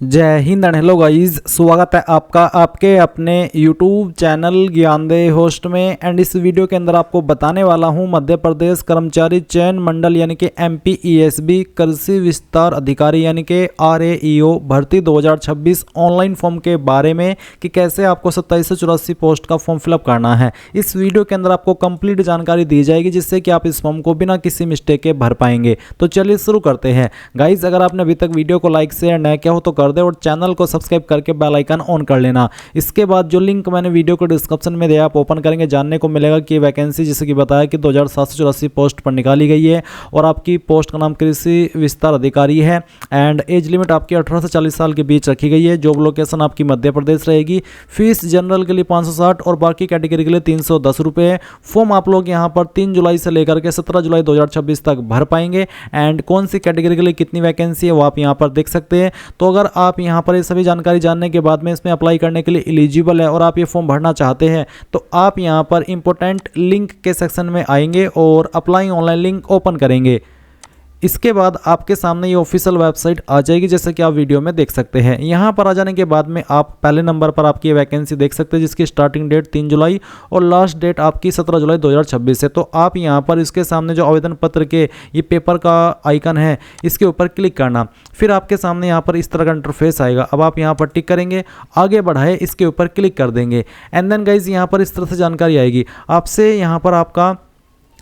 जय Hind and hello guys, स्वागत है आपका आपके अपने YouTube चैनल ज्ञानदेह होस्ट में। एंड इस वीडियो के अंदर आपको बताने वाला हूं मध्य प्रदेश कर्मचारी चयन मंडल यानी कि MPESB कृषि विस्तार अधिकारी यानी कि RAEO भर्ती 2026 ऑनलाइन फॉर्म के बारे में कि कैसे आपको 2784 पोस्ट का फॉर्म फिलअप करना है। इस वीडियो के अंदर आपको कंप्लीट जानकारी दी जाएगी जिससे कि आप इस फॉर्म को बिना किसी मिस्टेक के भर पाएंगे। तो चलिए शुरू करते हैं। गाइज, अगर आपने अभी तक वीडियो को लाइक शेयर न किया हो तो कर दे और चैनल को सब्सक्राइब करके बेल आइकन ऑन कर लेना। इसके बाद जो लिंक मैंने वीडियो को डिस्क्रिप्शन में दिया आप ओपन करेंगे, जानने को मिलेगा कि वैकेंसी जैसे कि बताया कि 2784 पोस्ट पर निकाली गई है और आपकी पोस्ट का नाम कृषि विस्तार अधिकारी है। एंड एज लिमिट आपकी 18 से 40 साल के बीच रखी गई है। जॉब लोकेशन आपकी मध्य प्रदेश रहेगी। फीस जनरल के लिए 560 और बाकी कैटेगरी के लिए 310 रुपये है। फॉर्म आप लोग यहाँ पर 3 जुलाई से लेकर के 17 जुलाई 2026 तक भर पाएंगे। एंड कौन सी कैटेगरी के लिए कितनी वैकेंसी है वो आप यहाँ पर देख सकते हैं। तो अगर आप यहाँ पर ये सभी जानकारी जानने के बाद में इसमें अप्लाई करने के लिए एलिजिबल है और आप ये फॉर्म भरना चाहते हैं तो आप यहाँ पर इंपॉर्टेंट लिंक के सेक्शन में आएंगे और अप्लाई ऑनलाइन लिंक ओपन करेंगे। इसके बाद आपके सामने ये ऑफिशियल वेबसाइट आ जाएगी जैसे कि आप वीडियो में देख सकते हैं। यहाँ पर आ जाने के बाद में आप पहले नंबर पर आपकी वैकेंसी देख सकते हैं जिसकी स्टार्टिंग डेट 3 जुलाई और लास्ट डेट आपकी 17 जुलाई 2026 है। तो आप यहाँ पर इसके सामने जो आवेदन पत्र के ये पेपर का आइकन है इसके ऊपर क्लिक करना। फिर आपके सामने यहाँ पर इस तरह का इंटरफेस आएगा। अब आप यहाँ पर टिक करेंगे, आगे बढ़ाए इसके ऊपर क्लिक कर देंगे। एंड देन गाइज यहाँ पर इस तरह से जानकारी आएगी। आपसे यहाँ पर आपका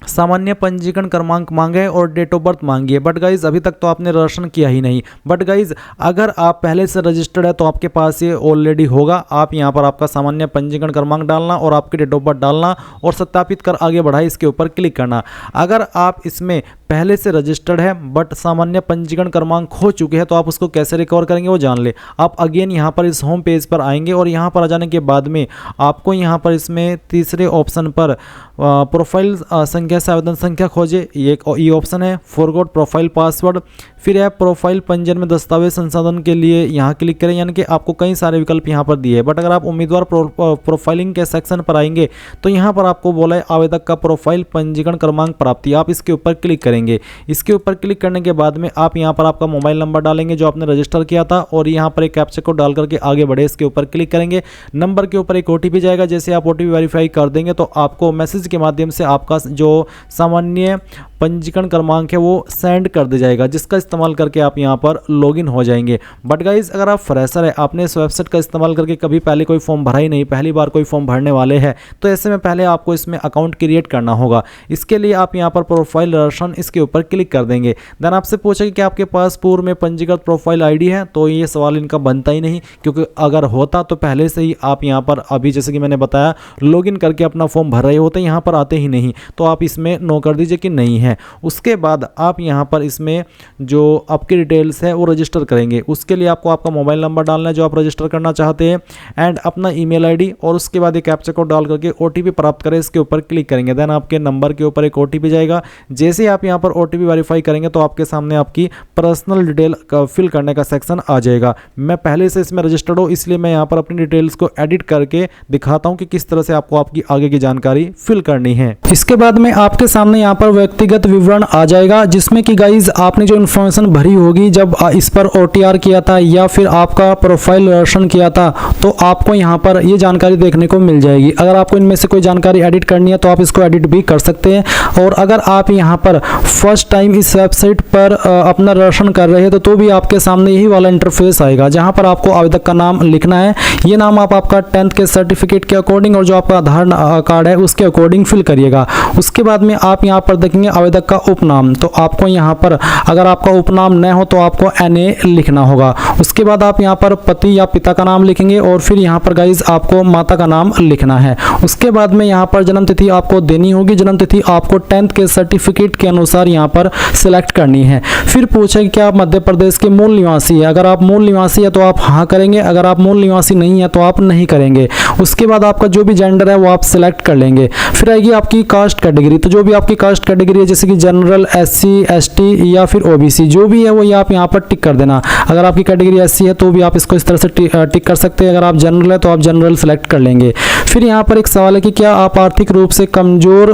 सामान्य पंजीकरण क्रमांक मांगे और डेट ऑफ बर्थ मांगी है। बट गाइज अभी तक तो आपने रजिस्ट्रेशन किया ही नहीं। बट गाइज अगर आप पहले से रजिस्टर्ड है तो आपके पास ये ऑलरेडी होगा। आप यहाँ पर आपका सामान्य पंजीकरण क्रमांक डालना और आपकी डेट ऑफ बर्थ डालना और सत्यापित कर आगे बढ़ाए इसके ऊपर क्लिक करना। अगर आप इसमें पहले से रजिस्टर्ड है बट सामान्य पंजीकरण क्रमांक खो चुके हैं तो आप उसको कैसे रिकवर करेंगे वो जान ले। आप अगेन यहाँ पर इस होम पेज पर आएंगे और यहाँ पर आ जाने के बाद में आपको यहाँ पर इसमें तीसरे ऑप्शन पर प्रोफाइल संख्या से आवेदन संख्या खोजे, ये ऑप्शन है। फॉरगॉट प्रोफाइल पासवर्ड, फिर है प्रोफाइल पंजीयन में दस्तावेज संसाधन के लिए यहाँ क्लिक करें। यानी कि आपको कई सारे विकल्प यहाँ पर दिए हैं। बट अगर आप उम्मीदवार प्रोफाइलिंग के सेक्शन पर आएंगे तो यहाँ पर आपको बोला है आवेदक का प्रोफाइल पंजीकरण क्रमांक प्राप्ति, आप इसके ऊपर क्लिक करेंगे। इसके ऊपर क्लिक करने के बाद में आप यहाँ पर आपका मोबाइल नंबर डालेंगे जो आपने रजिस्टर किया था और यहाँ पर एक कैप्चा कोड डाल करके आगे बढ़े इसके ऊपर क्लिक करेंगे। नंबर के ऊपर एक OTP जाएगा। जैसे आप OTP वेरीफाई कर देंगे तो आपको मैसेज के माध्यम से आपका जो सामान्य पंजीकरण क्रमांक है वो सेंड कर दिया जाएगा जिसका इस्तेमाल करके आप यहाँ पर लॉगिन हो जाएंगे। बट गाइज अगर आप फ्रेशर है, आपने इस वेबसाइट का इस्तेमाल करके कभी पहले कोई फॉर्म भरा ही नहीं, पहली बार कोई फॉर्म भरने वाले हैं तो ऐसे में पहले आपको इसमें अकाउंट क्रिएट करना होगा। इसके लिए आप यहाँ पर प्रोफाइल रजिस्ट्रेशन इसके ऊपर क्लिक कर देंगे। देन आपसे पूछेगा कि आपके पास पूर्व में पंजीकृत प्रोफाइल ID है, तो ये सवाल इनका बनता ही नहीं क्योंकि अगर होता तो पहले से ही आप यहाँ पर अभी जैसे कि मैंने बताया लॉगिन करके अपना फॉर्म भर रहे होते, यहाँ पर आते ही नहीं। तो आप इसमें नो कर दीजिए कि नहीं है। उसके बाद आप यहाँ पर इसमें जो आपकी डिटेल्स है वो रजिस्टर करेंगे। उसके लिए आपको आपका मोबाइल नंबर डालना है जो आप रजिस्टर करना चाहते हैं एंड अपना ईमेल ID और उसके बाद एक कैप्चा कोड डाल करके OTP प्राप्त करें इसके ऊपर क्लिक करेंगे। देन आपके नंबर के ऊपर एक OTP जाएगा। जैसे ही आप यहाँ पर OTP वेरीफाई करेंगे तो आपके सामने आपकी पर्सनल डिटेल का फिल करने का सेक्शन आ जाएगा। मैं पहले से इसमें रजिस्टर्ड हूँ इसलिए मैं यहाँ पर अपनी डिटेल्स को एडिट करके दिखाता हूँ कि किस तरह से आपको आपकी आगे की जानकारी फिल करनी है। इसके बाद में आपके सामने यहाँ पर व्यक्तिगत विवरण आ जाएगा जिसमें कि गाइज आपने जो इन्फॉर्मेशन भरी होगी जब इस पर OTR किया था या फिर आपका प्रोफाइल रजिस्ट्रेशन किया था तो आपको यहाँ पर ये जानकारी देखने को मिल जाएगी। अगर आपको इनमें से कोई जानकारी एडिट करनी है तो आप इसको एडिट भी कर सकते हैं। और अगर आप यहाँ पर फर्स्ट टाइम इस वेबसाइट पर अपना रजिस्ट्रेशन कर रहे हैं तो भी आपके सामने यही वाला इंटरफेस आएगा जहाँ पर आपको आवेदक का नाम लिखना है। ये नाम आप आपका 10th के सर्टिफिकेट के अकॉर्डिंग और जो आपका आधार कार्ड है उसके अकॉर्डिंग फिल करिएगा। उसके बाद में आप यहाँ पर देखेंगे आवेदक का उपनाम, तो आपको यहाँ पर अगर आपका उपनाम न हो तो आपको NA लिखना होगा। उसके बाद आप यहाँ पर पति या पिता का नाम लिखेंगे और फिर यहाँ पर गाइज आपको माता का नाम लिखना है। उसके बाद में यहाँ पर जन्म तिथि आपको देनी होगी। जन्म तिथि आपको 10th के सर्टिफिकेट के अनुसार यहाँ पर सिलेक्ट करनी है। फिर पूछे कि आप मध्य प्रदेश के मूल निवासी है। अगर आप मूल निवासी है तो आप हाँ करेंगे, अगर आप मूल निवासी नहीं है तो आप नहीं करेंगे। उसके बाद आपका जो भी जेंडर है वो आप सिलेक्ट कर लेंगे। फिर आएगी आपकी कास्ट कैटेगरी, तो जो भी आपकी कास्ट कैटेगरी है जैसे कि जनरल, SC, ST या फिर OBC जो भी है वो आप यहाँ पर टिक कर देना। अगर आपकी कैटेगरी SC है तो भी आप इसको इस तरह से टिक कर सकते हैं। अगर आप जनरल है तो आप जनरल सेलेक्ट कर लेंगे। फिर यहाँ पर एक सवाल है कि क्या आप आर्थिक रूप से कमजोर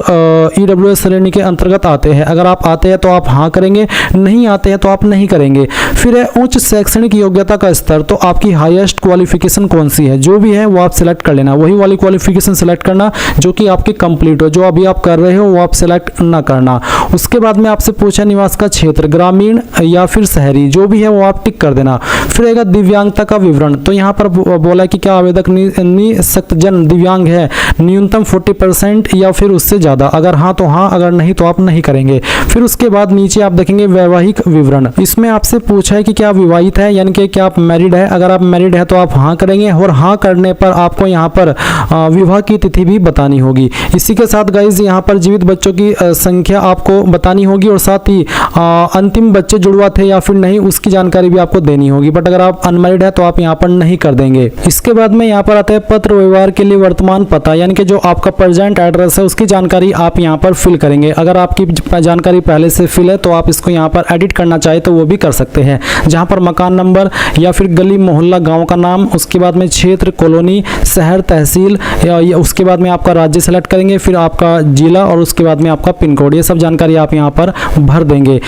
EWS श्रेणी के अंतर्गत आते हैं। अगर आप आते हैं तो आप हाँ करेंगे, नहीं आते हैं तो आप नहीं करेंगे। फिर है उच्च शैक्षणिक योग्यता का स्तर, तो आपकी हाईएस्ट क्वालिफिकेशन कौन सी है, जो भी है वो आप सिलेक्ट कर लेना, वही वाली क्वालिफिकेशन सिलेक्ट करना जो कि आपकी कंप्लीट हो, जो अभी आप कर रहे हो वो आप सिलेक्ट ना करना। उसके बाद में आपसे पूछा निवास का क्षेत्र, ग्रामीण या फिर शहरी, जो भी है वो आप टिक कर देना। फिर आएगा दिव्यांगता का विवरण, तो यहाँ पर बोला कि क्या आवेदक निःशक्तजन दिव्यांग है, न्यूनतम 40% या फिर उससे ज़्यादा, अगर हाँ तो हाँ, अगर नहीं तो आप नहीं करेंगे। फिर उसके बाद नीचे आप देखेंगे वैवाहिक विवरण, इसमें आपसे पूछा है कि क्या आप विवाहित है, यानी कि क्या आप मैरिड है, अगर आप मैरिड है तो आप हाँ करेंगे, और हाँ करने पर आपको यहाँ पर विवाह की तिथि भी बतानी होगी। इसी के साथ गाइज यहाँ पर जीवित बच्चों की संख्या आपको बतानी होगी, और साथ ही अंतिम बच्चे जुड़वा थे या फिर नहीं उसकी जानकारी भी आपको देनी होगी, बट अगर आप अनमैरिड है तो आप यहाँ पर नहीं कर देंगे। इसके बाद में यहाँ पर आता है पत्र व्यवहार के लिए वर्तमान पता, यानी कि जो आपका प्रेजेंट एड्रेस है उसकी जानकारी आप यहाँ पर फिल करेंगे। अगर आपकी जानकारी पहले से फिल है तो आप इसको यहाँ पर एडिट करना चाहे तो वो भी कर सकते हैं, जहाँ पर मकान नंबर या फिर गली मोहल्ला गाँव का नाम, उसके बाद में क्षेत्र कॉलोनी शहर तहसील, या उसके बाद में आपका राज्य सेलेक्ट करेंगे, फिर आपका जिला और उसके बाद में आपका पिन कोड, ये सब जानकारी आप यहाँ पर भर देंगे।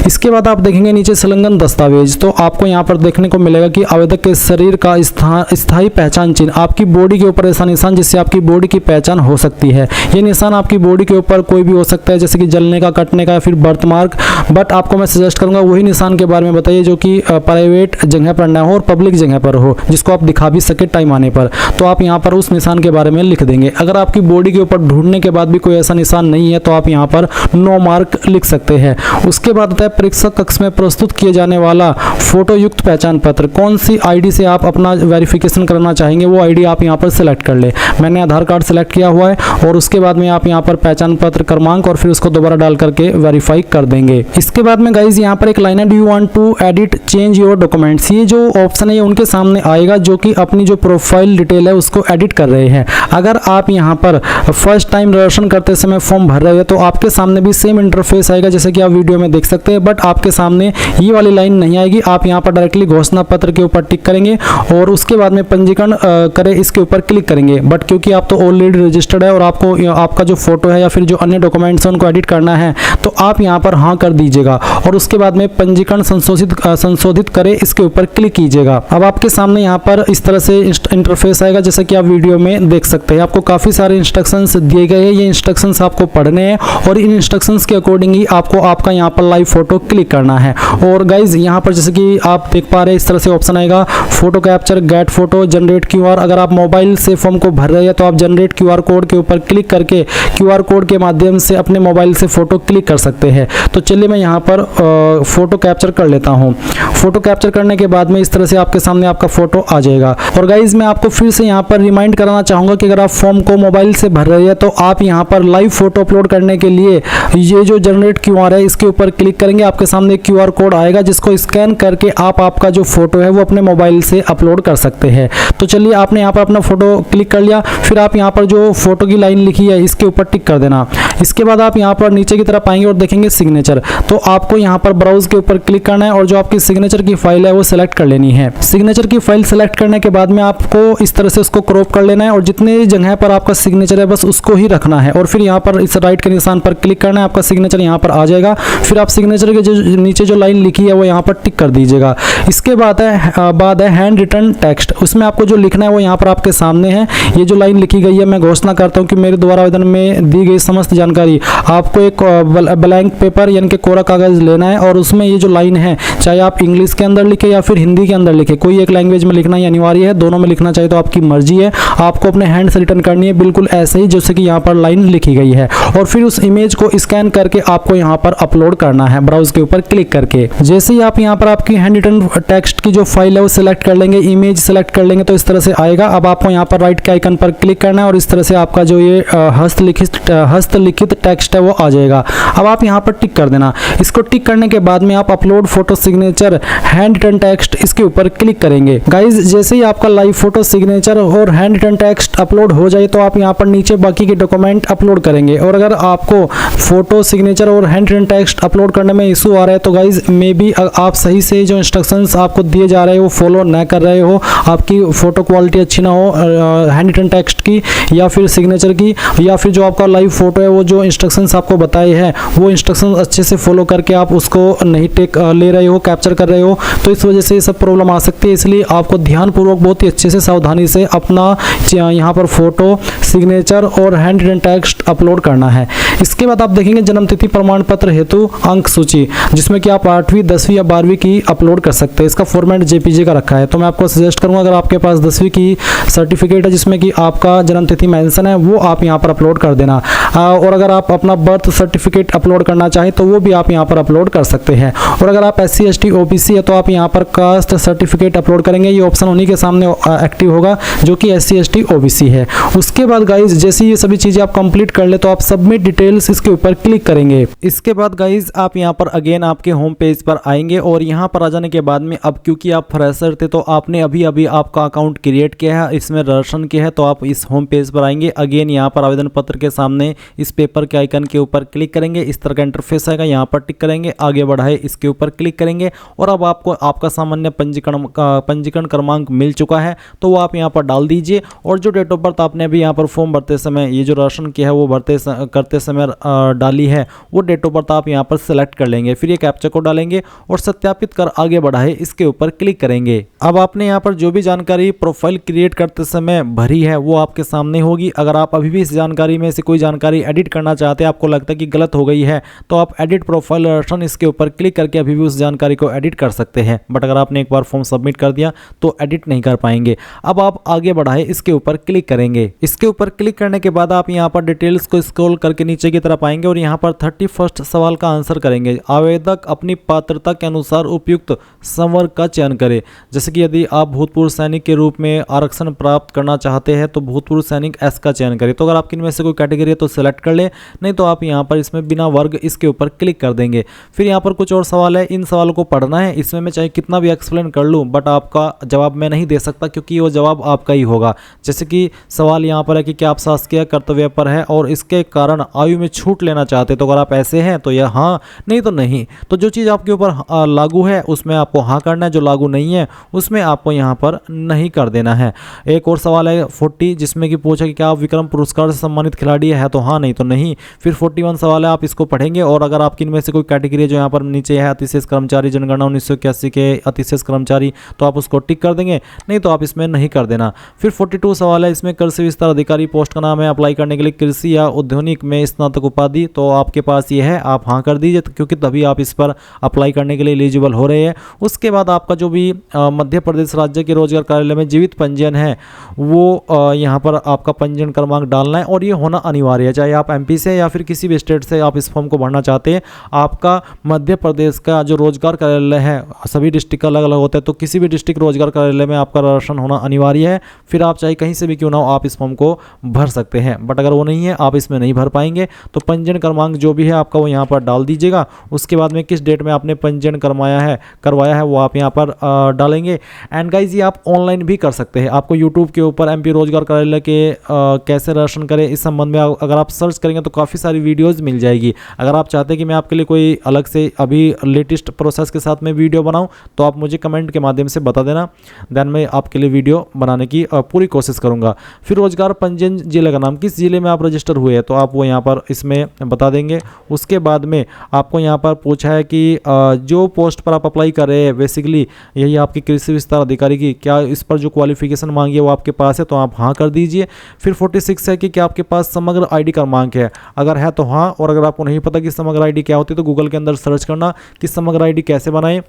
इसके बाद आप देखेंगे नीचे संलग्न दस्तावेज, तो आपको यहाँ पर देखने को मिलेगा कि आवेदक के शरीर का स्थायी पहचान चिन्ह, आपकी बॉडी के ऊपर ऐसा निशान जिससे आपकी बॉडी की पहचान हो सकती है। ये निशान आपकी बॉडी के ऊपर कोई भी हो सकता है, जैसे कि जलने का, कटने का या फिर बर्थ मार्क, बट आपको मैं सजेस्ट करूंगा वही निशान के बारे में बताइए जो कि प्राइवेट जगह पर ना हो और पब्लिक जगह पर हो, जिसको आप दिखा भी सके टाइम आने पर, तो आप यहाँ पर उस निशान के बारे में लिख देंगे। अगर आपकी बॉडी के ऊपर ढूंढने के बाद भी कोई ऐसा निशान नहीं है तो आप यहाँ पर नो मार्क लिख सकते हैं। उसके बाद आता है परीक्षा कक्ष में प्रस्तुत किए जाने वाला फोटो युक्त पहचान पत्र, कौन सी आईडी से आप अपना वेरिफिकेशन करना चाहेंगे वो आईडी आप यहाँ पर सिलेक्ट कर ले। मैंने आधार कार्ड सेलेक्ट किया हुआ है, और उसके बाद में आप यहाँ पर पहचान पत्र क्रमांक और फिर उसको दोबारा डाल करके वेरीफाई कर देंगे। इसके बाद में गाइज यहाँ पर एक लाइन है, do you want to edit change your documents, ये जो ऑप्शन है ये उनके सामने आएगा जो कि अपनी जो प्रोफाइल डिटेल है उसको एडिट कर रहे हैं। अगर आप यहाँ पर फर्स्ट टाइम रजिस्ट्रेशन करते समय फॉर्म भर रहे हैं तो आपके सामने भी सेम इंटरफेस आएगा जैसे कि आप वीडियो में देख सकते हैं, बट आपके सामने ये वाली लाइन नहीं आएगी। आप यहाँ पर डायरेक्टली घोषणा पत्र के ऊपर टिक करेंगे और उसके बाद में पंजीकरण करें इसके ऊपर क्लिक करेंगे, बट क्योंकि आप तो ऑलरेडी रजिस्टर्ड है और आपको आपका जो फोटो है या फिर जो अन्य डॉक्यूमेंट्स हैं उनको एडिट करना है तो आप यहाँ पर हाँ कर दीजिएगा, और उसके बाद में पंजीकरण संशोधित करें इसके ऊपर क्लिक कीजिएगा। अब आपके सामने यहाँ पर इस तरह से इंटरफेस आएगा जैसे कि आप वीडियो में देख सकते हैं। आपको काफ़ी सारे इंस्ट्रक्शंस दिए गए हैं, ये इंस्ट्रक्शंस आपको पढ़ने हैं और इन इंस्ट्रक्शंस के अकॉर्डिंग ही आपको आपका यहाँ पर लाइव फोटो क्लिक करना है। और गाइज यहाँ पर जैसे कि आप देख पा रहे हैं इस तरह से ऑप्शन आएगा, photo capture, get photo, generate QR. अगर आप मोबाइल से फॉर्म को भर रहे हैं तो आप जनरेट क्यूआर कोड के ऊपर क्लिक करके क्यूआर कोड के माध्यम से अपने मोबाइल से फोटो क्लिक कर सकते हैं। तो चलिए मैं यहाँ पर फोटो कैप्चर कर लेता हूँ। फोटो कैप्चर करने के बाद में इस तरह से आपके सामने आपका फोटो आ जाएगा। और गाइज मैं आपको फिर से यहाँ पर रिमाइंड कराना चाहूँगा कि अगर आप फॉर्म को मोबाइल से भर रहे हैं तो आप यहाँ पर लाइव फोटो अपलोड करने के लिए ये जो जनरेट क्यूआर है इसके ऊपर क्लिक करेंगे, आपके सामने क्यूआर कोड आएगा जिसको स्कैन करके आप आपका जो फोटो है वो अपने मोबाइल से अपलोड कर सकते हैं। तो चलिए आपने यहाँ पर अपना फोटो क्लिक कर लिया, फिर आप यहाँ पर जो फोटो की लाइन लिखी है इसके ऊपर टिक कर देना। इसके बाद आप यहाँ पर नीचे की तरफ आएंगे और देखेंगे सिग्नेचर, तो आपको यहाँ पर ब्राउज के ऊपर क्लिक करना है और जो आपकी सिग्नेचर की फाइल है वो सिलेक्ट कर लेनी है। सिग्नेचर की फाइल सेलेक्ट करने के बाद में आपको इस तरह से उसको क्रॉप कर लेना है और जितने जगह पर आपका सिग्नेचर है बस उसको ही रखना है और फिर यहाँ पर इस राइट के निशान पर क्लिक करना है, आपका सिग्नेचर यहाँ पर आ जाएगा। फिर आप सिग्नेचर के जो नीचे जो लाइन लिखी है वो यहाँ पर टिक कर दीजिएगा। इसके बाद है हैंड रिटन टेक्स्ट, उसमें आपको जो लिखना है वो यहाँ पर आपके सामने है। ये जो लाइन लिखी गई है मैं घोषणा करता हूँ कि मेरे द्वारा आवेदन में दी गई समस्त जानकारी, आपको एक ब्लैंक पेपर यानी कि कोरा कागज लेना है और उसमें ये जो लाइन है चाहे आप इंग्लिश के अंदर लिखे या फिर हिंदी के अंदर लिखे, कोई एक लैंग्वेज में लिखना ही अनिवार्य है, दोनों में लिखना चाहिए तो आपकी मर्जी है। आपको अपने हैंड से रिटर्न करनी है बिल्कुल ऐसे ही जैसे कि यहाँ पर लाइन लिखी गई है और फिर उस इमेज को स्कैन करके आपको यहाँ पर अपलोड करना है ब्राउज के ऊपर क्लिक करके। जैसे ही आप यहाँ पर आपकी हैंड रिटन टेक्स्ट की जो फाइल है वो सिलेक्ट कर लेंगे, इमेज सेलेक्ट कर लेंगे तो इस तरह से आएगा। अब आपको यहाँ पर राइट के आइकन पर क्लिक करना है और इस तरह से आपका जो ये हस्तलिखित टेक्स्ट है वो आ जाएगा। अब आप यहाँ पर टिक कर देना। इसको टिक करने के बाद में आप upload photo signature handwritten text इसके ऊपर क्लिक करेंगे। गाइज जैसे ही आपका लाइव फोटो सिग्नेचर और हैंड रिटन टेक्स्ट अपलोड हो जाए तो आप यहाँ पर नीचे बाकी के डॉक्यूमेंट अपलोड करेंगे। और अगर आपको फोटो सिग्नेचर और हैंड रिटन टेक्स्ट अपलोड करने में इशू आ रहा है तो गाइज मे बी आप सही से जो इंस्ट्रक्शंस आपको दिए जा रहे हो वो फॉलो न कर रहे हो, आपकी फोटो क्वालिटी अच्छी ना हो हैंड रिटन टेक्स्ट की या फिर सिग्नेचर की, या फिर जो आपका लाइव फोटो है वो जो इंस्ट्रक्शंस आपको बताए हैं वो इंस्ट्रक्शंस अच्छे से फॉलो करके आप उसको नहीं ले रहे हो, कैप्चर कर रहे हो, तो इस वजह से ये सब प्रॉब्लम आ सकती है। इसलिए आपको ध्यानपूर्वक बहुत ही अच्छे से सावधानी से अपना यहाँ पर फोटो, सिग्नेचर और हैंड रिटन टेक्स्ट अपलोड करना है। इसके बाद आप देखेंगे जन्म तिथि प्रमाण पत्र हेतु अंक सूची, जिसमें कि आप 8वीं 10वीं या 12वीं की अपलोड कर सकते हैं। इसका फॉर्मेट जेपीजी का रखा है। तो मैं आपको सजेस्ट करूंगा अगर आपके पास 10वीं की सर्टिफिकेट है जिसमें कि आपका जन्म तिथि मेंशन है, वो आप यहां पर अपलोड कर देना। और अगर आप अपना बर्थ सर्टिफिकेट अपलोड करना चाहें तो वो भी आप यहां पर अपलोड कर सकते हैं। और अगर आप SC ST OBC है तो आप यहां पर कास्ट सर्टिफिकेट अपलोड करेंगे। ये ऑप्शन उन्हीं के सामने एक्टिव होगा जो कि SC ST OBC है। उसके बाद गाइज जैसे ये सभी चीजें आप कंप्लीट कर ले तो आप सबमिट डिटेल्स इसके ऊपर क्लिक करेंगे। इसके बाद गाइज आप यहां पर अगेन आपके होम पेज पर आएंगे और यहां पर आ जाने के बाद में अब क्योंकि आप फ्रेशर थे तो आपने अभी अभी आपका अकाउंट क्रिएट किया है, इसमें रजिस्ट्रेशन किया है, तो आप इस होम पेज पर आएंगे। अगेन यहां पर आवेदन पत्र के सामने इस पेपर के आइकन के ऊपर क्लिक करेंगे। इस तरह का इंटरफेस आएगा, यहां पर टिक करेंगे, आगे बढ़ाए इसके ऊपर क्लिक करेंगे और अब आपको आपका सामान्य पंजीकरण क्रमांक मिल चुका है तो वो आप यहां पर डाल दीजिए। और जो डेट ऑफ बर्थ आपने अभी यहां पर फॉर्म भरते समय ये जो रजिस्ट्रेशन किया है वो करते समय डाली है, वो डेट ऑफ बर्थ आप यहां पर सेलेक्ट कर लेंगे। फिर ये कैप्चा कोड डालेंगे और सत्यापित कर आगे बढ़ाए इसके ऊपर क्लिक करेंगे। अब आपने यहां पर जो भी जानकारी प्रोफाइल क्रिएट करते समय भरी है वो आपके सामने होगी। अगर आप अभी भी इस जानकारी में से कोई जानकारी एडिट करना चाहते हैं, आपको लगता है कि गलत हो गई है, तो आप एडिट प्रोफाइल रजिस्ट्रेशन इसके ऊपर क्लिक करके अभी भी उस जानकारी को एडिट कर सकते हैं। बट अगर आपने एक बार फॉर्म सबमिट कर दिया तो एडिट नहीं कर पाएंगे। अब आप आगे बढ़ाए इसके ऊपर क्लिक करेंगे। इसके ऊपर क्लिक करने के बाद आप यहाँ पर डिटेल्स को स्क्रॉल करके नीचे की तरफ आएंगे और यहाँ पर 31 सवाल का आंसर करेंगे। आवेदक अपनी पात्रता के अनुसार उपयुक्त संवर्ग का चयन करें। जैसे कि यदि आप भूतपूर्व सैनिक के रूप में आरक्षण प्राप्त करना चाहते हैं तो भूतपूर्व सैनिक S का चयन करें। तो अगर आपकी इनमें से कोई कैटेगरी है तो सिलेक्ट कर ले, नहीं तो आप यहाँ पर इसमें बिना वर्ग इसके ऊपर क्लिक कर देंगे। फिर यहाँ पर कुछ और सवाल है, इन सवालों को पढ़ना है। इसमें मैं चाहे कितना भी एक्सप्लेन कर लूँ बट आपका जवाब मैं नहीं दे सकता क्योंकि वो जवाब आपका ही होगा। जैसे कि सवाल यहाँ पर है कि क्या आप शासकीय कर्तव्य पर है और इसके कारण आयु में छूट लेना चाहते, तो अगर आप ऐसे हैं तो यह हाँ, नहीं तो नहीं। तो जो चीज़ आपके ऊपर लागू है उसमें आपको हाँ करना है, जो लागू नहीं है उसमें आपको यहाँ पर नहीं कर देना है। एक और सवाल है 40 जिसमें कि पूछा कि क्या आप विक्रम पुरस्कार से सम्मानित खिलाड़ी है, तो हाँ नहीं तो नहीं। फिर 41 सवाल है, आप इसको पढ़ेंगे और अगर आपकी इनमें से कोई कैटेगरी जो यहाँ पर नीचे है अतिशेष कर्मचारी जनगणना 1981 के अतिशेष कर्मचारी, तो आप उसको टिक कर देंगे, नहीं तो आप इसमें नहीं कर देना। फिर 42 सवाल है, इसमें कृषि विस्तार अधिकारी पोस्ट का नाम है, अप्लाई करने के लिए कृषि या औद्योगिक में स्नातक उपाधि, तो आपके पास ये है, आप हाँ कर दीजिए क्योंकि तभी आप इस पर अप्लाई करने के लिए एलिजिबल हो रहे हैं। उसके बाद आपका जो भी मध्य प्रदेश राज्य के रोजगार कार्यालय में जीवित पंजीयन है वो यहाँ पर आपका पंजीयन क्रमांक डालना है और ये होना अनिवार्य है। चाहे आप MP से या फिर किसी भी स्टेट से आप इस फॉर्म को भरना चाहते हैं, आपका मध्य प्रदेश का जो रोजगार कार्यालय है, सभी डिस्ट्रिक्ट अलग अलग होता है, तो किसी भी डिस्ट्रिक्ट रोजगार कार्यालय में आपका रजिस्ट्रेशन होना अनिवार्य है। फिर आप चाहे कहीं से भी क्यों ना हो आप इस फॉर्म को भर सकते हैं। बट अगर वो नहीं है, आप इसमें नहीं भर पाएंगे, तो पंजीयन क्रमांक जो भी है आपका वो यहाँ पर डाल दीजिएगा। उसके बाद में किस डेट में आपने पंजीयन करवाया है वो आप यहाँ पर डालेंगे। एंड गाइज ये आप ऑनलाइन भी कर सकते हैं। आपको यूट्यूब के ऊपर MP रोजगार कार्यालय के कैसे रजिस्ट्रेशन करें इस संबंध में अगर आप सर्च करेंगे तो काफ़ी सारी वीडियोज़ मिल जाएगी। अगर आप चाहते हैं कि मैं आपके लिए कोई अलग से अभी लेटेस्ट प्रोसेस के साथ में वीडियो बनाऊं तो आप मुझे कमेंट के माध्यम से बता देना, देन मैं आपके लिए वीडियो बनाने की पूरी कोशिश करूंगा। फिर रोजगार पंजीयन जिले का नाम, किस जिले में आप रजिस्टर हुए हैं तो आप वो यहाँ पर इसमें बता देंगे। उसके बाद में आपको यहाँ पर पूछा है कि जो पोस्ट पर आप अप्लाई कर रहे हैं बेसिकली यही आपकी कृषि विस्तार अधिकारी की, क्या इस पर जो क्वालिफिकेशन मांगी है वो आपके पास है, तो आप हाँ कर दीजिए। फिर 46 है कि क्या आपके पास समग्र ID क्रमांक है, अगर है तो हाँ, और अगर आपको नहीं पता कि समग्र ID क्या होती है तो गूगल के अंदर सर्च करना कि समग्र ID कैसे बनाएं।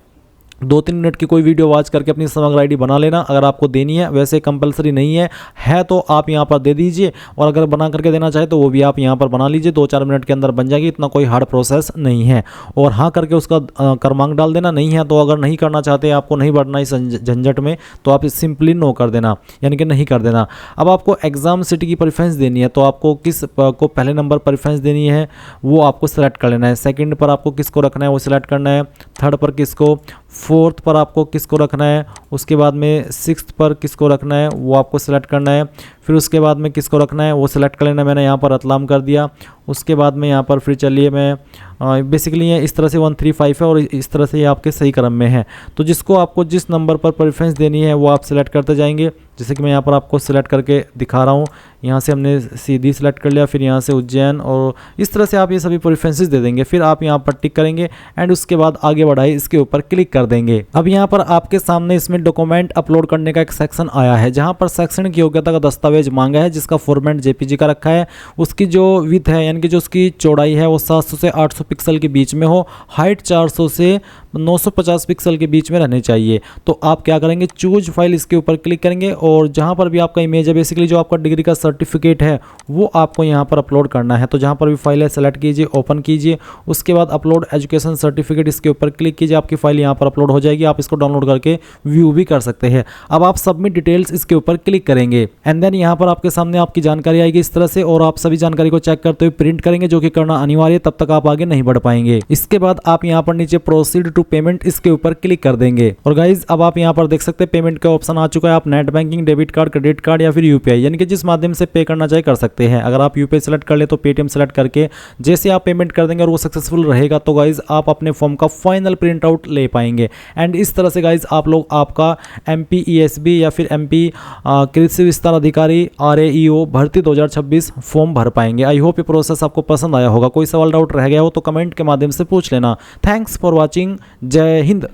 2-3 मिनट की कोई वीडियो वॉच करके अपनी समग्र ID बना लेना अगर आपको देनी है। वैसे कंपलसरी नहीं है तो आप यहाँ पर दे दीजिए, और अगर बना करके देना चाहे तो वो भी आप यहाँ पर बना लीजिए। 2-4 मिनट के अंदर बन जाएगी, इतना कोई हार्ड प्रोसेस नहीं है। और हाँ करके उसका क्रमांक डाल देना। नहीं है तो अगर नहीं करना चाहते, आपको नहीं बढ़ना इस झंझट में, तो आप सिंपली नो कर देना, यानी कि नहीं कर देना। अब आपको एग्जाम सिटी की प्रेफरेंस देनी है, तो आपको किस को पहले नंबर प्रेफरेंस देनी है वो आपको सेलेक्ट कर लेना है। सेकंड पर आपको किसको रखना है वो सिलेक्ट करना है। थर्ड पर किसको, फोर्थ पर आपको किसको रखना है, उसके बाद में सिक्स्थ पर किसको रखना है वो आपको सेलेक्ट करना है। फिर उसके बाद में किसको रखना है वो सिलेक्ट कर लेना। मैंने यहाँ पर रतलाम कर दिया। उसके बाद में यहाँ पर फिर चलिए मैं बेसिकली ये इस तरह से 135 है और इस तरह से ये आपके सही क्रम में है। तो जिसको आपको जिस नंबर पर प्रेफरेंस देनी है वो आप सिलेक्ट करते जाएंगे। जैसे कि मैं यहाँ पर आपको सिलेक्ट करके दिखा रहा हूँ। यहाँ से हमने सीधी सिलेक्ट कर लिया, फिर यहाँ से उज्जैन, और इस तरह से आप ये सभी प्रेफरेंसेस दे देंगे। फिर आप यहाँ पर टिक करेंगे एंड उसके बाद आगे बढ़ाई इसके ऊपर क्लिक कर देंगे। अब यहाँ पर आपके सामने इसमें डॉक्यूमेंट अपलोड करने का एक सेक्शन आया है, जहाँ पर शैक्षणिक योग्यता का दस्तावेज मांगा है जिसका फॉर्मेट जेपीजी का रखा है। उसकी जो विड्थ है यानी कि जो उसकी चौड़ाई है वो 700 से 800 पिक्सल के बीच में हो, हाइट 400 से 950 पिक्सल के बीच में रहनी चाहिए। तो आप क्या करेंगे, चूज फाइल इसके ऊपर क्लिक करेंगे और जहाँ पर भी आपका इमेज है, बेसिकली जो आपका डिग्री का सर्टिफिकेट है वो आपको यहाँ पर अपलोड करना है। तो जहाँ पर भी फाइल है सेलेक्ट कीजिए, ओपन कीजिए, उसके बाद अपलोड एजुकेशन सर्टिफिकेट इसके ऊपर क्लिक कीजिए, आपकी फाइल यहाँ पर अपलोड हो जाएगी। आप इसको डाउनलोड करके व्यू भी कर सकते हैं। अब आप सबमिट डिटेल्स इसके ऊपर क्लिक करेंगे एंड देन यहाँ पर आपके सामने आपकी जानकारी आएगी इस तरह से, और आप सभी जानकारी को चेक करते हुए प्रिंट करेंगे, जो कि करना अनिवार्य है, तब तक आप आगे नहीं बढ़ पाएंगे। इसके बाद आप यहाँ पर नीचे प्रोसीड टू पेमेंट इसके ऊपर क्लिक कर देंगे। और गाइज अब आप यहाँ पर देख सकते हैं पेमेंट का ऑप्शन आ चुका है। आप net banking, debit card, credit card या फिर यूपीआई यानी कि जिस माध्यम से पे करना चाहे कर सकते हैं। अगर आप यूपीआई सेलेक्ट कर ले तो पेटीएम सेलेक्ट करके जैसे आप पेमेंट कर देंगे और वो सक्सेसफुल रहेगा तो गाइज आप अपने फॉर्म का फाइनल प्रिंट आउट ले पाएंगे। एंड इस तरह से गाइज आप लोग आपका एमपीईएसबी या फिर एमपी कृषि विस्तार अधिकारी RAEO भर्ती 2026 फॉर्म भर पाएंगे। आई होप ये प्रोसेस आपको पसंद आया होगा। कोई सवाल डाउट रह गया हो तो कमेंट के माध्यम से पूछ लेना। Thanks for watching. जय हिंद।